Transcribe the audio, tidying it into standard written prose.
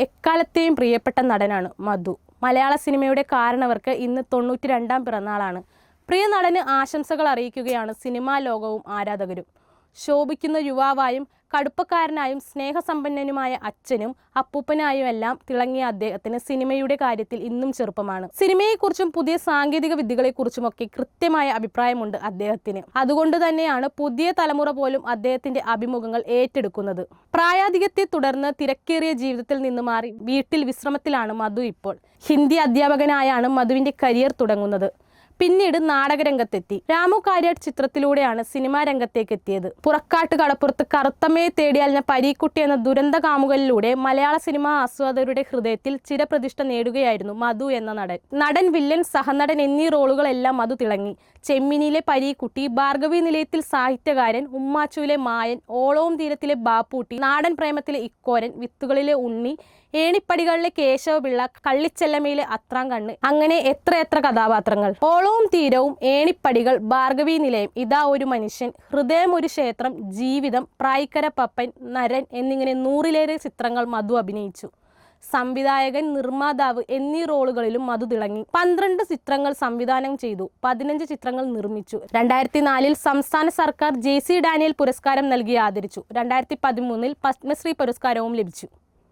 എക്കാലത്തെയും പ്രിയപ്പെട്ട നടനാണ് മധു. മലയാള സിനിമയുടെ കാരണവർക്ക് ഇന്ന് 92ാം പിറന്നാളാണ്. പ്രിയ നടന് ആശംസകൾ അറിയിക്കുകയാണ് സിനിമാ ലോകവും ആരാധകരും. ശോഭിക്കുന്ന യുവാവായും കടുപ്പക്കാരനായും സ്നേഹസമ്പന്നനുമായ അച്ഛനും അപ്പൂപ്പനായും എല്ലാം തിളങ്ങിയ അദ്ദേഹത്തിന് സിനിമയുടെ കാര്യത്തിൽ ഇന്നും ചെറുപ്പമാണ്. സിനിമയെക്കുറിച്ചും പുതിയ സാങ്കേതിക വിദ്യകളെക്കുറിച്ചുമൊക്കെ കൃത്യമായ അഭിപ്രായമുണ്ട് അദ്ദേഹത്തിന്. അതുകൊണ്ട് തന്നെയാണ് പുതിയ തലമുറ പോലും അദ്ദേഹത്തിന്റെ അഭിമുഖങ്ങൾ ഏറ്റെടുക്കുന്നത്. പ്രായാധിക്യത്തെ തുടർന്ന് തിരക്കേറിയ ജീവിതത്തിൽ നിന്ന് മാറി വീട്ടിൽ വിശ്രമത്തിലാണ് മധു ഇപ്പോൾ. ഹിന്ദി അധ്യാപകനായാണ് മധുവിന്റെ കരിയർ തുടങ്ങുന്നത്. പിന്നീട് നാടകരംഗത്തെത്തി. രാമു കാര്യാട്ട് ചിത്രത്തിലൂടെയാണ് സിനിമാ രംഗത്തേക്ക് എത്തിയത്. പുറക്കാട്ട് കടപ്പുറത്ത് കറുത്തമ്മയെ തേടി അലഞ്ഞ പരീക്കുട്ടി എന്ന ദുരന്ത കാമുകലിലൂടെ മലയാള സിനിമാ ആസ്വാദകരുടെ ഹൃദയത്തിൽ ചിരപ്രതിഷ്ഠ നേടുകയായിരുന്നു മധു എന്ന നടൻ, വില്ലൻ, സഹനടൻ എന്നീ റോളുകളെല്ലാം മധു തിളങ്ങി. ചെമ്മിനിയിലെ പരീക്കുട്ടി, ഭാർഗവി നിലയത്തിൽ സാഹിത്യകാരൻ, ഉമ്മാച്ചുവിലെ മായൻ, ഓളവും തീരത്തിലെ ബാപ്പൂട്ടി, നാടൻ പ്രേമത്തിലെ ഇക്കോരൻ, വിത്തുകളിലെ ഉണ്ണി, ഏണിപ്പടികളിലെ കേശവപിള്ള, കള്ളിച്ചെല്ലമ്മയിലെ അത്രാംകണ്ണ്, അങ്ങനെ എത്രയെത്ര കഥാപാത്രങ്ങൾ. ഓളവും തീരവും, ഏണിപ്പടികൾ, ഭാർഗവി നിലയം, ഇതാ ഒരു മനുഷ്യൻ, ഹൃദയം ഒരു ക്ഷേത്രം, ജീവിതം, പ്രായിക്കര പപ്പൻ, നരൻ എന്നിങ്ങനെ 100ലേറെ ചിത്രങ്ങൾ മധു അഭിനയിച്ചു. സംവിധായകൻ, നിർമ്മാതാവ് എന്നീ റോളുകളിലും മധു തിളങ്ങി. 12 ചിത്രങ്ങൾ സംവിധാനം ചെയ്തു, 15 ചിത്രങ്ങൾ നിർമ്മിച്ചു. 2004 സംസ്ഥാന സർക്കാർ JC ഡാനിയൽ പുരസ്കാരം നൽകി ആദരിച്ചു. 2013 പത്മശ്രീ പുരസ്കാരവും ലഭിച്ചു.